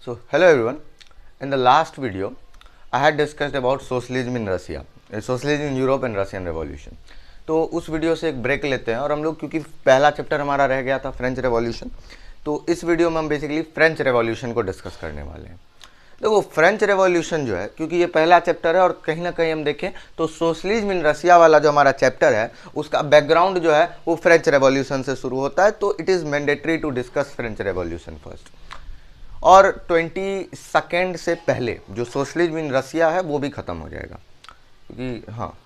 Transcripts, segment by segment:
So hello everyone. In the last video, I had discussed about socialism in Russia, socialism in Europe and Russian Revolution. तो उस video से एक break लेते हैं और हम लोग क्योंकि पहला चैप्टर हमारा रह गया था फ्रेंच रेवोल्यूशन, तो इस वीडियो में हम बेसिकली फ्रेंच रेवोल्यूशन को डिस्कस करने वाले हैं। देखो फ्रेंच रेवोल्यूशन जो है, क्योंकि ये पहला चैप्टर है और कहीं ना कहीं हम देखें तो सोशलिज्म इन रशिया वाला जो हमारा चैप्टर है उसका बैकग्राउंड जो है वो फ्रेंच रेवोल्यूशन से शुरू होता है, तो it is mandatory to discuss French revolution first. और 22 से पहले जो सोशलिज्म इन रसिया है वो भी ख़त्म हो जाएगा, क्योंकि हाँ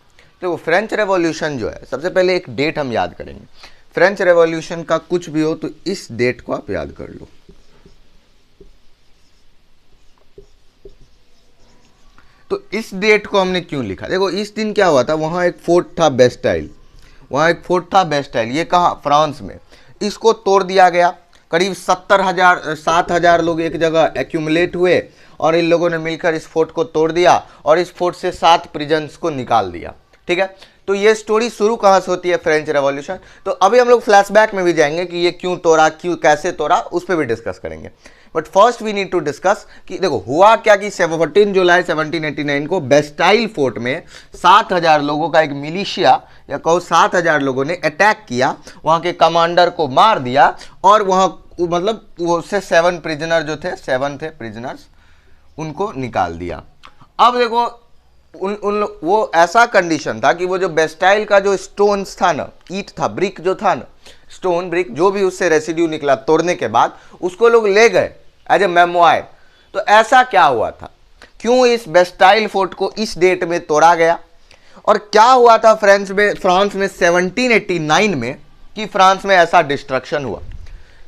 तो फ्रेंच रेवोल्यूशन जो है, सबसे पहले एक डेट हम याद करेंगे। फ्रेंच रेवोल्यूशन का कुछ भी हो तो इस डेट को आप याद कर लो। तो इस डेट को हमने क्यों लिखा, देखो इस दिन क्या हुआ था, वहाँ एक फोर्ट था बेस्टाइल, ये कहाँ, फ्रांस में। इसको तोड़ दिया गया, करीब 7,000 लोग एक जगह एक्यूमुलेट हुए और इन लोगों ने मिलकर इस फोर्ट को तोड़ दिया और इस फोर्ट से 7 प्रिजन्स को निकाल दिया। ठीक है, तो ये स्टोरी शुरू कहाँ से होती है, फ्रेंच रेवोल्यूशन। तो अभी हम लोग फ्लैशबैक में भी जाएंगे कि ये क्यों तोड़ा, कैसे तोड़ा, उस पर भी डिस्कस करेंगे। But first we need to discuss कि देखो हुआ क्या कि 14 जुलाई 1789 को बेस्टाइल फोर्ट में 7,000 लोगों का एक मिलिशिया या कहो 7,000 लोगों ने अटैक किया, वहाँ के कमांडर को मार दिया और वहाँ मतलब वो से 7 प्रिजनर जो थे, 7 थे प्रिजनर्स, उनको निकाल दिया। अब देखो वो ऐसा कंडीशन था कि वो जो बेस्टाइल का जो स्टोन्स था ना, ईट था, ब्रिक जो था ना, स्टोन ब्रिक जो भी उससे रेसिड्यू निकला तोड़ने के बाद, उसको लोग ले गए एज ए मेमोयर। तो ऐसा क्या हुआ था, क्यों इस बेस्टाइल फोर्ट को इस डेट में तोड़ा गया और क्या हुआ था फ्रांस में 1789 में कि फ्रांस में ऐसा डिस्ट्रक्शन हुआ।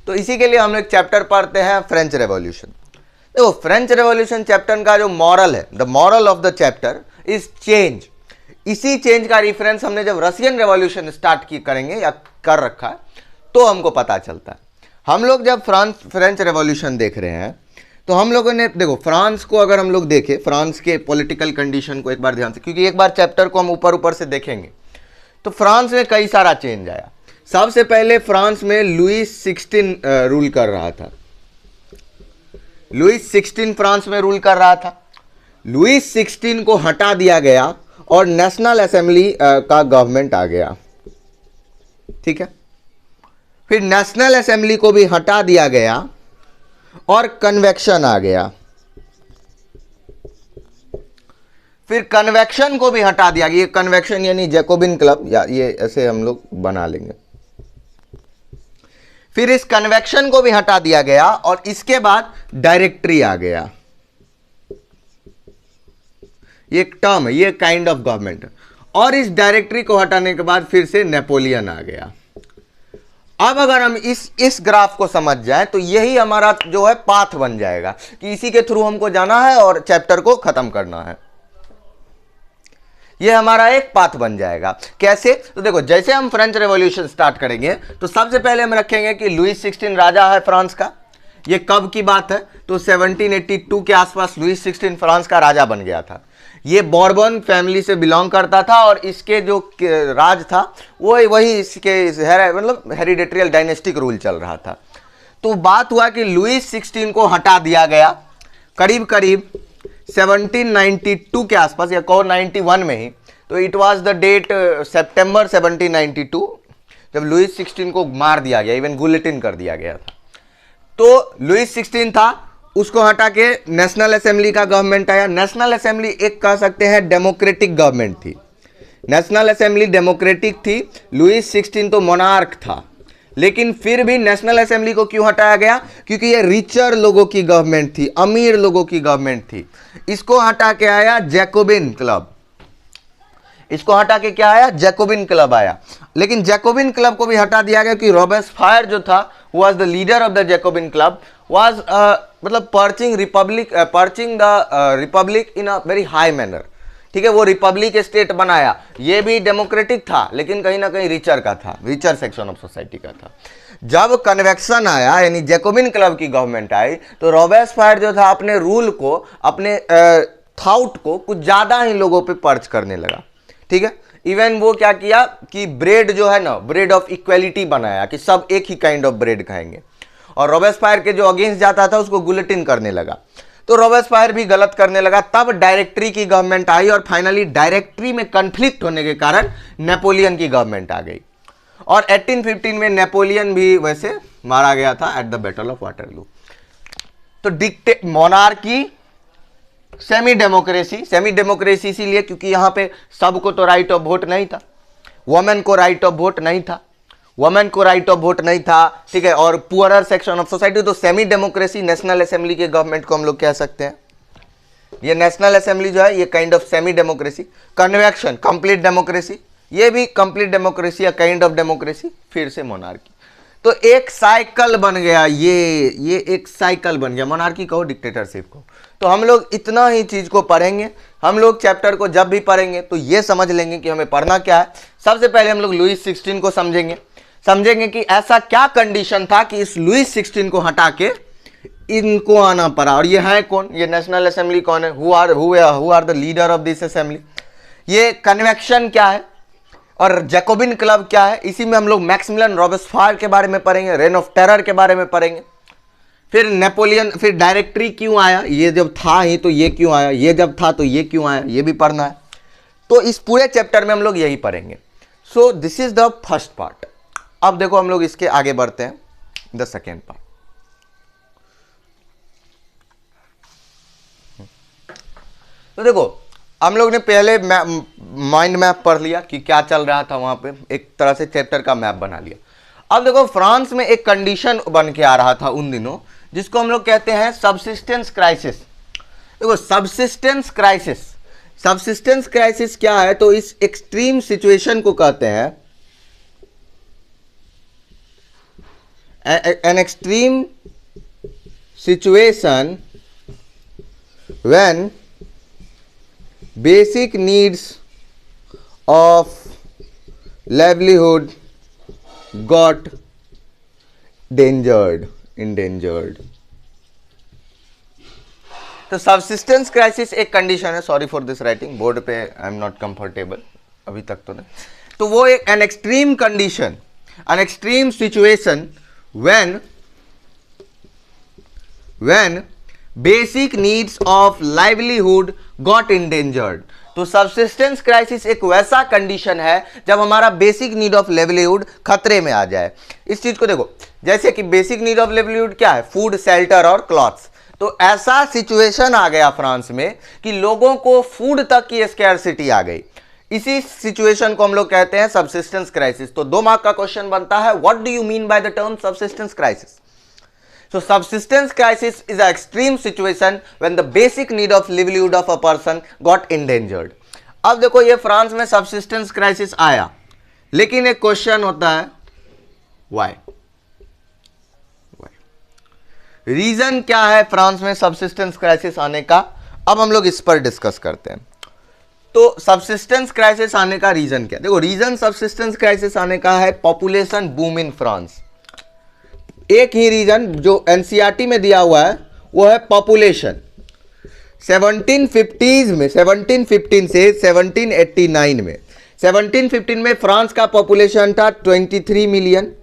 तो इसी के लिए हम एक चैप्टर पढ़ते हैं फ्रेंच रेवोल्यूशन। देखो फ्रेंच रेवोल्यूशन चैप्टर का जो मॉरल है, the moral of the chapter is change. इसी चेंज का रिफरेंस हमने जब रशियन रेवोल्यूशन स्टार्ट की करेंगे या कर रखा है तो हमको पता चलता है। हम लोग जब फ्रेंच रेवोल्यूशन देख रहे हैं तो हम लोगों ने देखो फ्रांस को, अगर हम लोग देखें फ्रांस के पॉलिटिकल कंडीशन को एक बार ध्यान से, क्योंकि एक बार चैप्टर को हम ऊपर से देखेंगे तो फ्रांस में कई सारा चेंज आया। सबसे पहले फ्रांस में लुईस 16 रूल कर रहा था। लुईस 16 फ्रांस में रूल कर रहा था। लुईस 16 को हटा दिया गया और नेशनल असेंबली का गवर्नमेंट आ गया। ठीक है, फिर नेशनल असेंबली को भी हटा दिया गया और कन्वेक्शन आ गया। फिर कन्वेक्शन को भी हटा दिया गया। ये कन्वेक्शन यानी जैकोबिन क्लब, या ये ऐसे हम लोग बना लेंगे। फिर इस कन्वेक्शन को भी हटा दिया गया और इसके बाद डायरेक्टरी आ गया। ये एक टर्म है, ये काइंड ऑफ गवर्नमेंट। और इस डायरेक्टरी को हटाने के बाद फिर से नेपोलियन आ गया। अब अगर हम इस ग्राफ को समझ जाएं तो यही हमारा जो है पाथ बन जाएगा कि इसी के थ्रू हमको जाना है और चैप्टर को खत्म करना है। ये हमारा एक पाथ बन जाएगा। कैसे, तो देखो जैसे हम फ्रेंच रेवोल्यूशन स्टार्ट करेंगे तो सबसे पहले हम रखेंगे कि लुईस 16 राजा है फ्रांस का। ये कब की बात है, तो 1782 के आसपास लुईस 16 फ्रांस का राजा बन गया था। ये बॉर्बन फैमिली से बिलोंग करता था और इसके जो राज था वो वही इसके मतलब हेरिडेटरियल डायनेस्टिक रूल चल रहा था। तो बात हुआ कि लुईस 16 को हटा दिया गया करीब 1792 के आसपास, या कहो 91 में ही। तो it was the date September 1792 जब लुईस 16 को मार दिया गया, इवन गुलेटिन कर दिया गया था। तो लुईस 16 था, उसको हटा के नेशनल असेंबली का गवर्नमेंट आया। नेशनल असेंबली एक कह सकते हैं डेमोक्रेटिक गवर्नमेंट थी। नेशनल असेंबली डेमोक्रेटिक थी। लुईस 16 तो मोनार्क था, लेकिन फिर भी नेशनल असेंबली को क्यों हटाया गया, क्योंकि ये रिचर लोगों की गवर्नमेंट थी, अमीर लोगों की गवर्नमेंट थी। इसको हटा के आया जैकोबिन क्लब। इसको हटा के क्या आया, जैकोबिन क्लब आया। लेकिन जैकोबिन क्लब को भी हटा दिया गया कि रॉबेस्पायर जो था was the leader of the Jacobin club, was मतलब perching the republic in a very high manner. ठीक है, वो रिपब्लिक स्टेट बनाया। ये भी डेमोक्रेटिक था लेकिन कहीं ना कहीं रिचर का था, रिचर सेक्शन ऑफ सोसाइटी का था। जब कन्वेक्शन आया यानी जैकोबिन क्लब की गवर्नमेंट आई तो रॉबेस्पायर जो था अपने रूल को, अपने थॉट को कुछ ज्यादा ही लोगों पे पर्च करने लगा। ठीक है, इवन वो क्या किया कि ब्रेड जो है ना, ब्रेड ऑफ इक्वेलिटी बनाया कि सब एक ही काइंड ऑफ ब्रेड खाएंगे। और रॉबेस्पायर के जो अगेंस्ट जाता था उसको गुलेटिन करने लगा। तो रॉबेस्पायर भी गलत करने लगा, तब डायरेक्टरी की गवर्नमेंट आई और फाइनली डायरेक्टरी में कन्फ्लिक्ट होने के कारण नेपोलियन की गवर्नमेंट आ गई और 1815 में नेपोलियन भी वैसे मारा गया था at the battle of Waterloo. तो मोनार्की, सेमी डेमोक्रेसी इसीलिए क्योंकि यहां पे सबको तो राइट ऑफ वोट नहीं था, वुमेन को राइट ऑफ वोट नहीं था, ठीक है, और पुअरर सेक्शन ऑफ सोसाइटी। तो सेमी डेमोक्रेसी, नेशनल असेंबली के गवर्नमेंट को हम लोग कह सकते हैं। ये नेशनल असेंबली जो है ये kind of semi democracy. Convection, complete democracy, ये भी कंप्लीट डेमोक्रेसी या काइंड ऑफ डेमोक्रेसी, फिर से मोनार्की। तो एक साइकिल बन गया, ये एक साइकिल बन गया, मोनार्की कहो डिक्टेटरशिप को। तो हम लोग इतना ही चीज को पढ़ेंगे। हम लोग चैप्टर को जब भी पढ़ेंगे तो ये समझ लेंगे कि हमें पढ़ना क्या है। सबसे पहले हम लोग लुईस 16 को समझेंगे कि ऐसा क्या कंडीशन था कि इस लुईस 16 को हटा के इनको आना पड़ा। और ये है कौन, ये नेशनल असेंबली कौन है, who are the leader of this assembly, ये कन्वेक्शन क्या है और जैकोबिन क्लब क्या है। इसी में हम लोग मैक्सिमिलियन रॉबेस्पायर के बारे में पढ़ेंगे, रेन ऑफ टेरर के बारे में पढ़ेंगे, फिर नेपोलियन, फिर डायरेक्टरी क्यों आया, ये जब था ही तो ये क्यों आया, ये जब था तो ये क्यों आया, ये भी पढ़ना है। तो इस पूरे चैप्टर में हम लोग यही पढ़ेंगे। So this is the first part. अब देखो हम लोग इसके आगे बढ़ते हैं, द सेकेंड पार्ट। तो देखो हम लोग ने पहले माइंड मैप पढ़ लिया कि क्या चल रहा था वहां पे, एक तरह से चैप्टर का मैप बना लिया। अब देखो फ्रांस में एक कंडीशन बन के आ रहा था उन दिनों जिसको हम लोग कहते हैं सबसिस्टेंस क्राइसिस। देखो सबसिस्टेंस क्राइसिस क्या है, तो इस एक्सट्रीम सिचुएशन को कहते हैं an extreme situation when basic needs of livelihood got endangered। तो सबसिस्टेंस क्राइसिस एक कंडीशन है, sorry for this writing, board पे आई एम नॉट कंफर्टेबल अभी तक तो नहीं। तो वो एक an extreme condition, an extreme situation when basic needs of livelihood got endangered। तो सबसिस्टेंस क्राइसिस एक वैसा कंडीशन है जब हमारा बेसिक नीड ऑफ लिवलीहुड खतरे में आ जाए। इस चीज को देखो, जैसे कि बेसिक नीड ऑफ लिवलीहुड क्या है, फूड, शेल्टर और क्लॉथ्स। तो ऐसा सिचुएशन आ गया फ्रांस में कि लोगों को फूड तक की स्कैरसिटी आ गई। इसी सिचुएशन को हम लोग कहते हैं सबसिस्टेंस क्राइसिस। तो 2 मार्क का क्वेश्चन बनता है, what do you mean by the term subsistence crisis. So subsistence crisis is a extreme situation when the basic need of livelihood of a person got endangered. अब देखो ये France में subsistence crisis आया, लेकिन एक question होता है why. Reason क्या है फ्रांस में सबसिस्टेंस क्राइसिस आने का, अब हम लोग इस पर डिस्कस करते हैं। तो सबसिस्टेंस क्राइसिस आने का रीजन क्या, देखो रीजन सबसिस्टेंस क्राइसिस आने का है पॉपुलेशन बूम इन फ्रांस। एक ही रीजन जो एनसीईआरटी में दिया हुआ है वो है पॉपुलेशन। 1750s में, 1715 से 1789 में, 1715 में फ्रांस का पॉपुलेशन था 23 मिलियन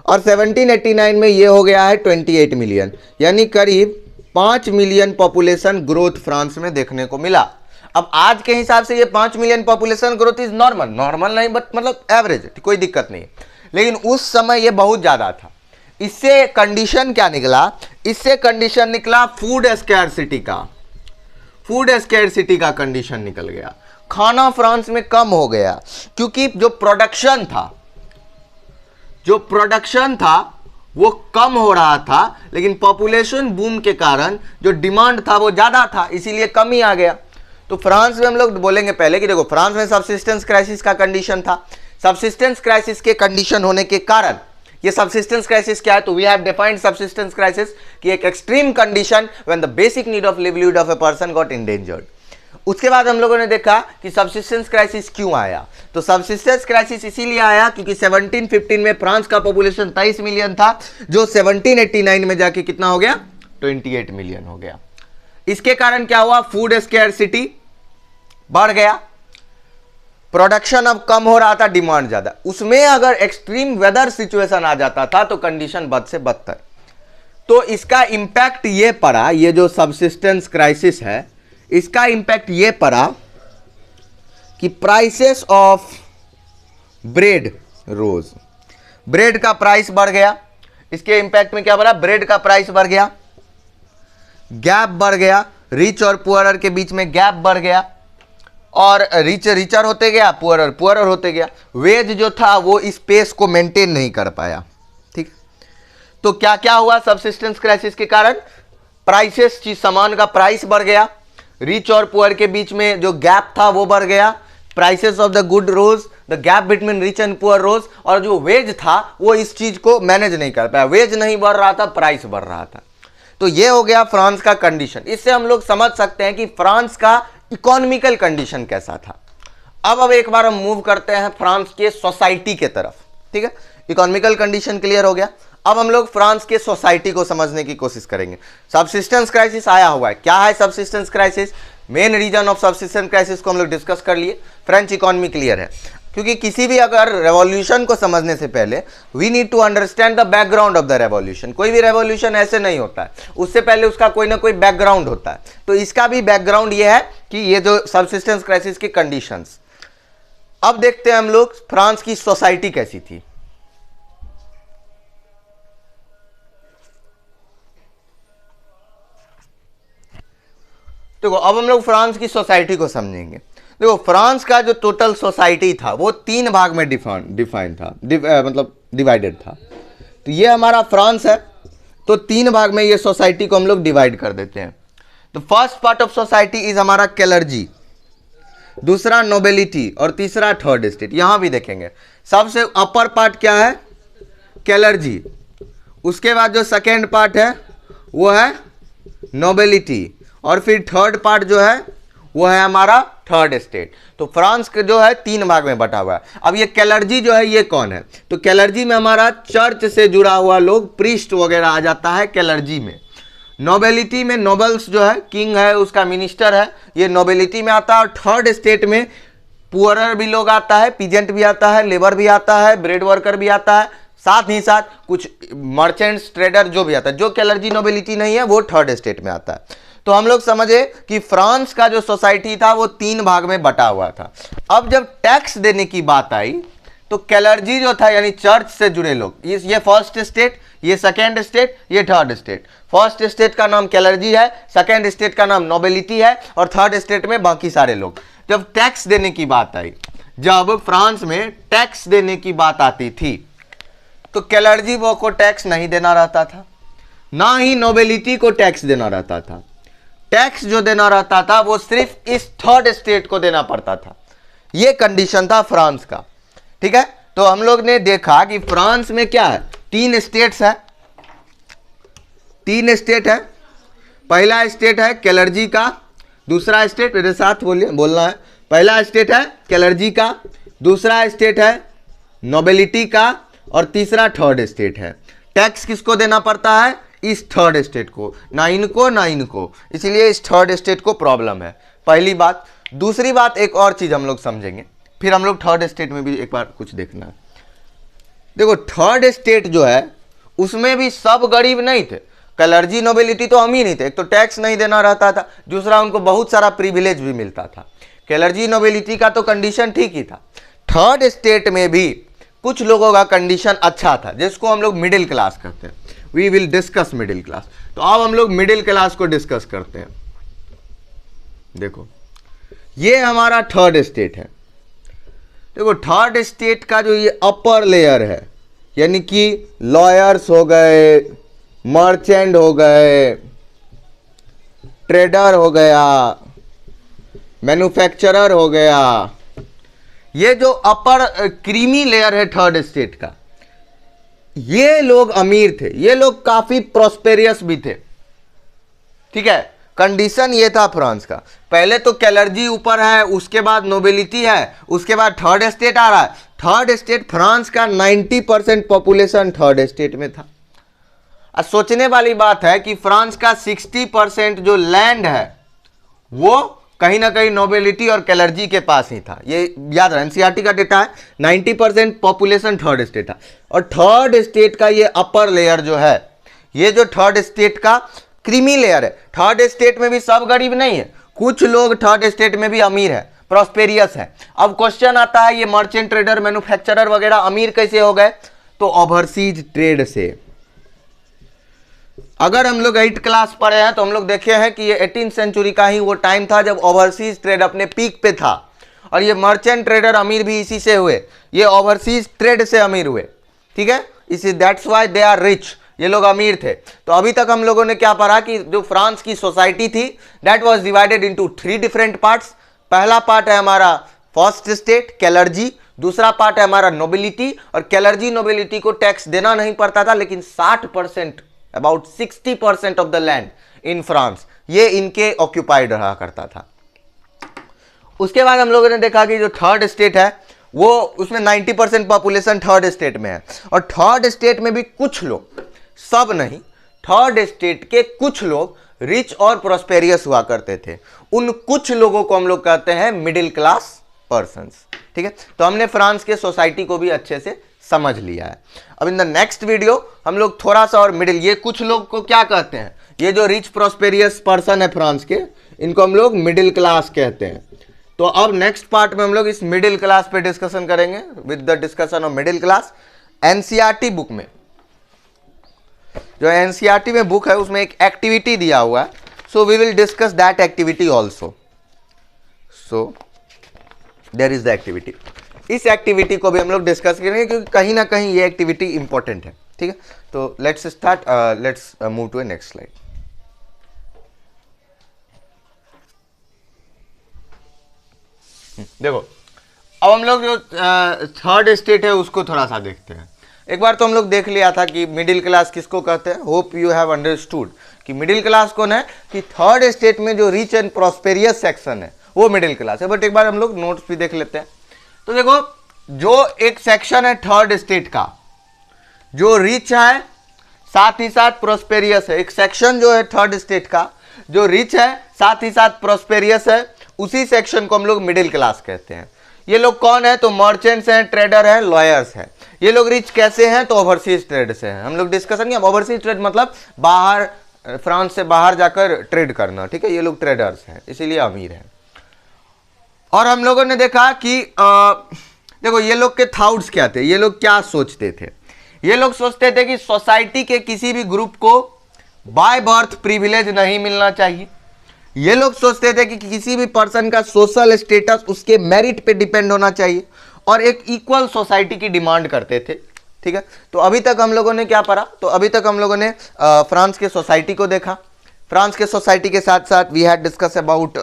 और 1789 में ये हो गया है 28 मिलियन, यानी करीब 5 मिलियन पॉपुलेशन ग्रोथ फ्रांस में देखने को मिला। अब आज के हिसाब से ये 5 million population growth is normal नहीं, बट मतलब एवरेज, कोई दिक्कत नहीं। लेकिन उस समय ये बहुत ज्यादा था। इससे कंडीशन क्या निकला, इससे कंडीशन निकला फूड स्कैरसिटी का कंडीशन निकल गया। खाना फ्रांस में कम हो गया क्योंकि जो प्रोडक्शन था वो कम हो रहा था, लेकिन पॉपुलेशन बूम के कारण जो डिमांड था वो ज्यादा था, इसीलिए कमी आ गया। तो फ्रांस में हम लोग बोलेंगे पहले कि देखो फ्रांस में सबसिस्टेंस क्राइसिस का कंडीशन था। सबसिस्टेंस क्राइसिस के कंडीशन होने के कारण ये सबसिस्टेंस क्राइसिस क्या है, तो we have defined subsistence crisis कि एक extreme condition when the basic need of livelihood of a person got endangered. उसके बाद हम लोगों ने देखा कि सबसिस्टेंस क्राइसिस क्यों आया। तो सबसिस्टेंस क्राइसिस इसीलिए आया क्योंकि 1715 में फ्रांस का पॉपुलेशन 23 मिलियन था, जो 1789 में जाके कितना हो गया, 28 मिलियन हो गया। इसके कारण क्या हुआ, फूड स्कैरसिटी बढ़ गया, प्रोडक्शन अब कम हो रहा था, डिमांड ज्यादा। उसमें अगर एक्सट्रीम वेदर सिचुएशन आ जाता था तो कंडीशन बद से बदतर। तो इसका इंपैक्ट ये पड़ा, ये जो सबसिस्टेंस क्राइसिस है इसका इंपैक्ट ये पड़ा कि prices of bread rose, bread का प्राइस बढ़ गया। इसके इंपैक्ट में क्या बढ़ा, ब्रेड का प्राइस बढ़ गया, गैप बढ़ गया, रिच और पुअरर के बीच में गैप बढ़ गया, और रिच रिचर होते गया, पुअरर पुअरर होते गया। वेज जो था वो इस पेस को मेंटेन नहीं कर पाया। ठीक, तो क्या क्या हुआ सबसिस्टेंस क्राइसिस के कारण, प्राइसेस, चीज सामान का प्राइस बढ़ गया, रिच और पुअर के बीच में जो गैप था वो बढ़ गया, prices of the good rose, the gap between rich and poor rose, और जो वेज था वो इस चीज को मैनेज नहीं कर पाया, वेज नहीं बढ़ रहा था, प्राइस बढ़ रहा था। तो ये हो गया फ्रांस का कंडीशन। इससे हम लोग समझ सकते हैं कि फ्रांस का इकोनॉमिकल कंडीशन कैसा था। अब एक बार हम मूव करते हैं फ्रांस के सोसाइटी के तरफ। ठीक है, इकोनॉमिकल कंडीशन क्लियर हो गया। अब हम लोग फ्रांस के सोसाइटी को समझने की कोशिश करेंगे। सबसिस्टेंस क्राइसिस आया हुआ है, क्या है subsistence crisis, main reason of subsistence crisis को हम लोग डिस्कस कर लिए। फ्रेंच इकोनॉमी क्लियर है, क्योंकि किसी भी अगर रेवोल्यूशन को समझने से पहले we need to understand the background of the revolution. कोई भी रेवोल्यूशन ऐसे नहीं होता है, उससे पहले उसका कोई ना कोई बैकग्राउंड होता है। तो इसका भी बैकग्राउंड ये है कि ये जो सबसिस्टेंस क्राइसिस की कंडीशंस। अब देखते हैं हम लोग फ्रांस की सोसाइटी कैसी थी। देखो, अब हम लोग फ्रांस की सोसाइटी को समझेंगे। देखो, फ्रांस का जो टोटल सोसाइटी था वो 3 भाग में डिफाइन था, मतलब डिवाइडेड था। तो ये हमारा फ्रांस है, तो 3 भाग में ये सोसाइटी को हम लोग डिवाइड कर देते हैं। तो first part of society is हमारा क्लर्जी, दूसरा नोबेलिटी, और तीसरा थर्ड स्टेट। यहां भी देखेंगे सबसे अपर पार्ट क्या है, क्लर्जी। उसके बाद जो सेकेंड पार्ट है वो है नोबेलिटी, और फिर थर्ड पार्ट जो है वो है हमारा थर्ड स्टेट। तो फ्रांस के जो है 3 भाग में बटा हुआ है। अब ये क्लर्जी जो है ये कौन है, तो क्लर्जी में हमारा चर्च से जुड़ा हुआ लोग, प्रीस्ट वगैरह आ जाता है क्लर्जी में। नोबेलिटी में नोबल्स जो है, किंग है उसका मिनिस्टर है, ये नोबेलिटी में आता है। और थर्ड स्टेट में पुअरर भी लोग आता है, पीजेंट भी आता है, लेबर भी आता है, ब्रेड वर्कर भी आता है, साथ ही साथ कुछ मर्चेंट्स, ट्रेडर जो भी आता है। जो क्लर्जी नोबेलिटी नहीं है वो थर्ड स्टेट में आता है। तो हम लोग समझे कि फ्रांस का जो सोसाइटी था वो 3 भाग में बटा हुआ था। अब जब टैक्स देने की बात आई तो क्लर्जी जो था यानी चर्च से जुड़े लोग, ये फर्स्ट स्टेट, ये सेकेंड स्टेट, ये थर्ड स्टेट। फर्स्ट स्टेट का नाम क्लर्जी है, सेकेंड स्टेट का नाम नोबेलिटी है, और थर्ड स्टेट में बाकी सारे लोग। जब टैक्स देने की बात आई, जब फ्रांस में टैक्स देने की बात आती थी तो क्लर्जी वो को टैक्स नहीं देना रहता था, ना ही नोबेलिटी को टैक्स देना रहता था। टैक्स जो देना रहता था वो सिर्फ इस थर्ड स्टेट को देना पड़ता था। ये कंडीशन था फ्रांस का। ठीक है, तो हम लोग ने देखा कि फ्रांस में क्या है, 3 स्टेट्स है, 3 स्टेट है। पहला स्टेट है क्लर्जी का, दूसरा स्टेट, मेरे साथ बोलना है, पहला स्टेट है क्लर्जी का, दूसरा स्टेट है नोबेलिटी का, और तीसरा थर्ड स्टेट है। टैक्स किसको देना पड़ता है, इस थर्ड स्टेट को, ना इनको ना इनको, इसलिए इस थर्ड स्टेट को प्रॉब्लम है। पहली बात। दूसरी बात, एक और चीज हम लोग समझेंगे, फिर हम लोग थर्ड स्टेट में भी एक बार कुछ देखना है। देखो, थर्ड स्टेट जो है उसमें भी सब गरीब नहीं थे। क्लर्जी नोबेलिटी तो अमीर नहीं थे, एक तो टैक्स नहीं देना रहता था, दूसरा उनको बहुत सारा प्रिविलेज भी मिलता था। क्लर्जी नोबेलिटी का तो कंडीशन ठीक ही था। थर्ड स्टेट में भी कुछ लोगों का कंडीशन अच्छा था, जिसको हम लोग मिडिल क्लास कहते हैं। We will discuss middle class. तो अब हम लोग मिडिल क्लास को डिस्कस करते हैं। देखो, ये हमारा थर्ड स्टेट है। देखो, थर्ड स्टेट का जो ये अपर लेयर है, यानी कि लॉयर्स हो गए, मर्चेंट हो गए, ट्रेडर हो गया, मैन्युफैक्चरर हो गया, ये जो अपर क्रीमी लेयर है थर्ड स्टेट का, ये लोग अमीर थे, ये लोग काफी प्रोस्पेरियस भी थे। ठीक है, कंडीशन ये था फ्रांस का। पहले तो क्लर्जी ऊपर है, उसके बाद नोबेलिटी है, उसके बाद थर्ड स्टेट आ रहा है। थर्ड स्टेट, फ्रांस का 90% पॉपुलेशन थर्ड स्टेट में था। अब सोचने वाली बात है कि फ्रांस का 60% जो लैंड है वो कहीं ना कहीं नोबेलिटी और क्लर्जी के पास ही था। ये याद रहा, एनसीईआरटी का डेटा है, 90% पॉपुलेशन थर्ड स्टेट था। और थर्ड स्टेट का ये अपर लेयर जो है, ये जो थर्ड स्टेट का क्रीमी लेयर है, थर्ड स्टेट में भी सब गरीब नहीं है, कुछ लोग थर्ड स्टेट में भी अमीर है, प्रॉस्पेरियस है। अब क्वेश्चन आता है ये मर्चेंट ट्रेडर, मैन्युफैक्चरर वगैरह अमीर कैसे हो गए? तो ओवरसीज ट्रेड से। अगर हम लोग 8th क्लास पढ़े हैं तो हम लोग देखे हैं कि ये 18th सेंचुरी का ही वो टाइम था जब ओवरसीज ट्रेड अपने पीक पे था, और ये मर्चेंट ट्रेडर अमीर भी इसी से हुए, ये ओवरसीज ट्रेड से अमीर हुए, ठीक है, इसी that's why they are rich, ये लोग अमीर थे। तो अभी तक हम लोगों ने क्या पढ़ा कि जो फ्रांस की सोसाइटी थी that was divided into 3 different parts. पहला पार्ट है हमारा फर्स्ट स्टेट कैलर्जी, दूसरा पार्ट है हमारा नोबिलिटी, और कैलर्जी नोबिलिटी को टैक्स देना नहीं पड़ता था, लेकिन 60% about 60% of the land in France ये इनके ऑक्यूपाइड रहा करता था। उसके बाद हम लोगों ने देखा कि जो थर्ड स्टेट है वो उसमें 90% पॉपुलेशन थर्ड स्टेट में है, और थर्ड स्टेट में भी कुछ लोग, सब नहीं, थर्ड स्टेट के कुछ लोग रिच और प्रोस्पेरियस हुआ करते थे। उन कुछ लोगों को हम लोग कहते हैं मिडिल क्लास पर्सन्स, ठीक है। तो हमने फ्रांस के सोसाइटी को भी अच्छे से समझ लिया है। अब इन द नेक्स्ट वीडियो हम लोग थोड़ा सा और मिडिल, ये कुछ लोग को क्या कहते हैं, ये जो रिच प्रोस्पेरियस पर्सन है फ्रांस के, इनको हम लोग मिडिल क्लास कहते हैं। तो अब नेक्स्ट पार्ट में हम लोग इस मिडिल क्लास पे डिस्कशन करेंगे with the discussion of middle class. NCERT book में, जो एनसीईआरटी में बुक है उसमें एक एक्टिविटी दिया हुआ है, so we will discuss that activity also. So there is the activity, इस एक्टिविटी को भी हम लोग डिस्कस करेंगे क्योंकि कहीं ना कहीं ये एक्टिविटी इंपॉर्टेंट है, ठीक है। तो let's start, let's move to a next slide. देखो अब हम लोग जो थर्ड स्टेट है उसको थोड़ा सा देखते हैं। एक बार तो हम लोग देख लिया था कि मिडिल क्लास किसको कहते हैं। होप यू हैव अंडरस्टूड कि मिडिल क्लास कौन है, कि थर्ड स्टेट में जो रिच एंड प्रॉस्पेरियस सेक्शन है वो मिडिल क्लास है। बट एक बार हम लोग नोट्स भी देख लेते हैं। तो देखो जो एक सेक्शन है थर्ड स्टेट का, जो रिच है साथ ही साथ प्रोस्पेरियस है, एक सेक्शन जो है थर्ड स्टेट का जो रिच है साथ ही साथ प्रोस्पेरियस है, उसी सेक्शन को हम लोग मिडिल क्लास कहते हैं। ये लोग कौन है, तो मर्चेंट्स हैं, ट्रेडर हैं, लॉयर्स हैं। ये लोग रिच कैसे हैं, तो ओवरसीज ट्रेड से हैं। हम लोग डिस्कशन किया, ओवरसीज ट्रेड मतलब बाहर, फ्रांस से बाहर जाकर ट्रेड करना, ठीक है। ये लोग ट्रेडर्स हैं, इसीलिए अमीर हैं। और हम लोगों ने देखा कि देखो ये लोग के थॉट्स क्या थे, ये लोग क्या सोचते थे। ये लोग सोचते थे कि सोसाइटी के किसी भी ग्रुप को बाय बर्थ प्रिविलेज नहीं मिलना चाहिए। ये लोग सोचते थे कि किसी भी पर्सन का सोशल स्टेटस उसके मेरिट पे डिपेंड होना चाहिए, और एक इक्वल सोसाइटी की डिमांड करते थे, ठीक है। तो अभी तक हम लोगों ने क्या पढ़ा, तो अभी तक हम लोगों ने फ्रांस के सोसाइटी को देखा। फ्रांस के सोसाइटी के साथ साथ वी हैड डिस्कस अबाउट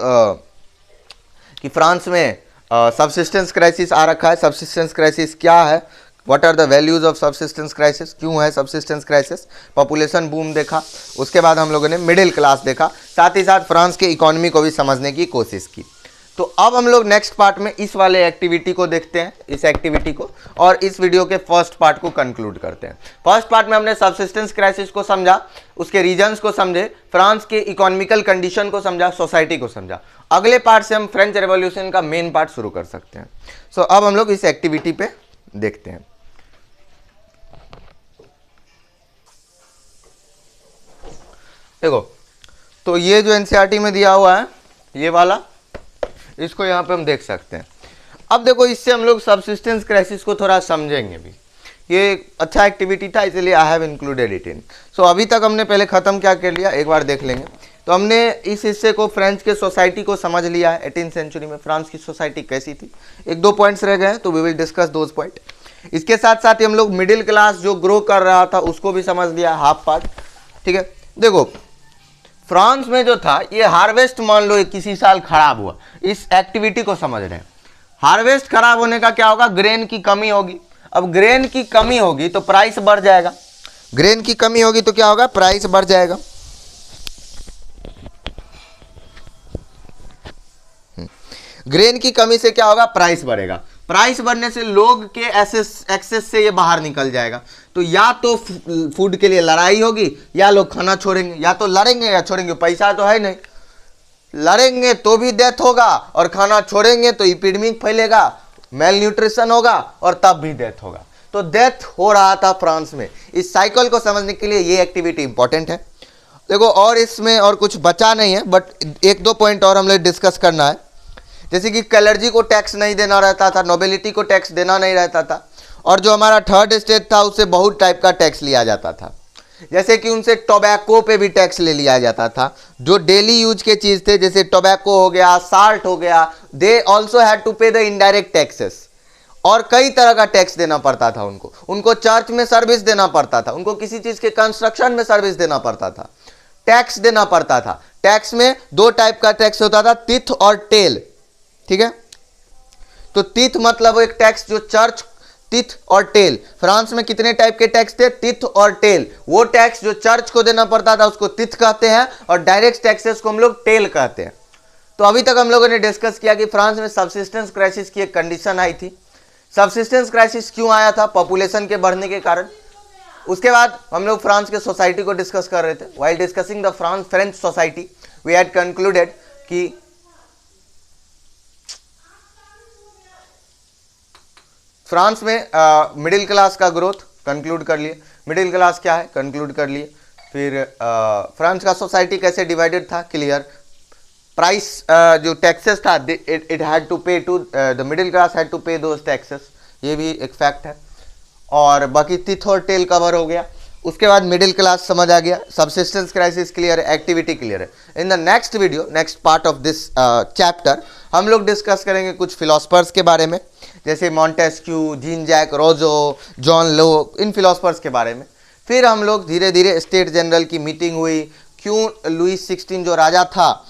कि फ्रांस में सबसिस्टेंस क्राइसिस आ रखा है। सबसिस्टेंस क्राइसिस क्या है, what are the values of subsistence crisis, क्यों है सबसिस्टेंस क्राइसिस, पॉपुलेशन बूम देखा। उसके बाद हम लोगों ने मिडिल क्लास देखा, साथ ही साथ फ्रांस के इकोनॉमी को भी समझने की कोशिश की। तो अब हम लोग नेक्स्ट पार्ट में इस वाले एक्टिविटी को देखते हैं, इस एक्टिविटी को, और इस वीडियो के फर्स्ट पार्ट को कंक्लूड करते हैं। फर्स्ट पार्ट में हमने सबसिस्टेंस क्राइसिस को समझा, उसके रीजन्स को समझे, फ्रांस के इकोनॉमिकल कंडीशन को समझा, सोसाइटी को समझा। अगले पार्ट से हम फ्रेंच रेवोल्यूशन का मेन पार्ट शुरू कर सकते हैं। सो अब हम लोग इस एक्टिविटी पे देखते हैं। देखो तो ये जो एनसीईआरटी में दिया हुआ है ये वाला, इसको यहाँ पे हम देख सकते हैं। अब देखो इससे हम लोग सबसिस्टेंस क्राइसिस को थोड़ा समझेंगे भी। ये अच्छा एक्टिविटी था इसलिए I have included it in. So अभी तक हमने पहले ख़त्म क्या कर लिया, एक बार देख लेंगे। तो हमने इस हिस्से को फ्रेंच के सोसाइटी को समझ लिया है। 18th सेंचुरी में फ्रांस की सोसाइटी कैसी थी, एक दो पॉइंट्स रह गए हैं, तो we will discuss those point. इसके साथ साथ ही हम लोग मिडिल क्लास जो ग्रो कर रहा था उसको भी समझ लिया, हाफ पार्ट, ठीक है। देखो फ्रांस में जो था ये हार्वेस्ट, मान लो किसी साल खराब हुआ, इस एक्टिविटी को समझ रहे हैं। हार्वेस्ट खराब होने का क्या होगा, ग्रेन की कमी होगी। अब ग्रेन की कमी होगी तो प्राइस बढ़ जाएगा, ग्रेन की कमी होगी तो क्या होगा, प्राइस बढ़ जाएगा। ग्रेन की कमी से क्या होगा, प्राइस बढ़ेगा। प्राइस बढ़ने से लोग के एक्सेस से ये बाहर निकल जाएगा। तो या तो फूड के लिए लड़ाई होगी या लोग खाना छोड़ेंगे, या तो लड़ेंगे या छोड़ेंगे। पैसा तो है नहीं, लड़ेंगे तो भी डेथ होगा, और खाना छोड़ेंगे तो एपिडेमिक फैलेगा, मेल न्यूट्रिशन होगा, और तब भी डेथ होगा। तो तो डेथ हो रहा था फ्रांस में। इस साइकिल को समझने के लिए ये एक्टिविटी इंपॉर्टेंट है। देखो और इसमें और कुछ बचा नहीं है, बट एक दो पॉइंट और हम लोग डिस्कस करना है। जैसे कि क्लर्जी को टैक्स नहीं देना रहता था, नोबिलिटी को टैक्स देना नहीं रहता था, और जो हमारा थर्ड स्टेट था उससे बहुत टाइप का टैक्स लिया जाता था। जैसे कि उनसे टोबैको पे भी टैक्स ले लिया जाता था, जो डेली यूज के चीज़ थे, जैसे टोबैको हो गया, साल्ट हो गया, दे ऑल्सो हैड टू पे द इनडायरेक्ट टैक्सेस। और कई तरह का टैक्स देना पड़ता था उनको चर्च में सर्विस देना पड़ता था, उनको किसी चीज़ के कंस्ट्रक्शन में सर्विस देना पड़ता था, टैक्स देना पड़ता था। टैक्स में दो टाइप का टैक्स होता था, तिथ और टेल, ठीक है। तो तिथ मतलब एक टैक्स जो चर्च, तिथ और टेल। फ्रांस में कितने टाइप के टैक्स थे? तिथ और टेल। वो टैक्स जो चर्च को देना पड़ता था उसको तिथ कहते हैं, और डायरेक्ट टैक्सेस को हम लोग टेल कहते हैं। तो अभी तक हम लोगों ने डिस्कस किया कि फ्रांस में सबसिस्टेंस क्राइसिस की एक कंडीशन आई थी। सबसिस्टेंस क्राइसिस क्यों आया था? पॉपुलेशन के बढ़ने के कारण। उसके बाद हम लोग फ्रांस के सोसाइटी को डिस्कस कर रहे थे। While discussing the French society we had concluded कि फ्रांस में मिडिल क्लास का ग्रोथ कंक्लूड कर लिए। मिडिल क्लास क्या है कंक्लूड कर लिए। फिर फ्रांस का सोसाइटी कैसे डिवाइडेड था, क्लियर। प्राइस जो टैक्सेस था, it had to pay to the middle class, had to pay those taxes, ये भी एक फैक्ट है। और बाकी तिथ और टेल कवर हो गया। उसके बाद मिडिल क्लास समझ आ गया, सबसिस्टेंस क्राइसिस क्लियर है, एक्टिविटी क्लियर है। In the next video, next part of this chapter, हम लोग डिस्कस करेंगे कुछ फिलोसफर्स के बारे में, जैसे मॉन्टेस्क्यू, जीन जैक रोजो, जॉन लोक, इन फिलोसफर्स के बारे में। फिर हम लोग धीरे धीरे स्टेट जनरल की मीटिंग हुई, क्यों लुईस 16 जो राजा था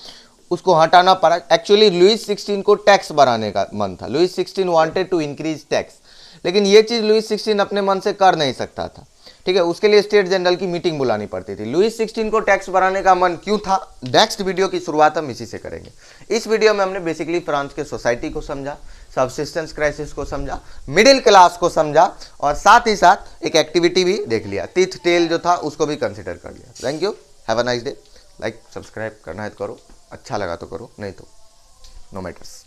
उसको हटाना पड़ा। एक्चुअली लुईस 16 को टैक्स बढ़ाने का मन था। Louis 16 wanted to increase tax, लेकिन ये चीज़ लुईस 16 अपने मन से कर नहीं सकता था, ठीक है। उसके लिए स्टेट जनरल की मीटिंग बुलानी पड़ती थी। लुईस 16 को टैक्स बढ़ाने का मन क्यों था, नेक्स्ट वीडियो की शुरुआत हम इसी से करेंगे। इस वीडियो में हमने बेसिकली फ्रांस के सोसाइटी को समझा, सबसिस्टेंस क्राइसिस को समझा, मिडिल क्लास को समझा, और साथ ही साथ एक एक्टिविटी भी देख लिया, तिथ टेल जो था उसको भी कंसिडर कर लिया। Thank you, have a nice day. Like subscribe करना है तो करो, अच्छा लगा तो करो, नहीं तो नो मैटर्स।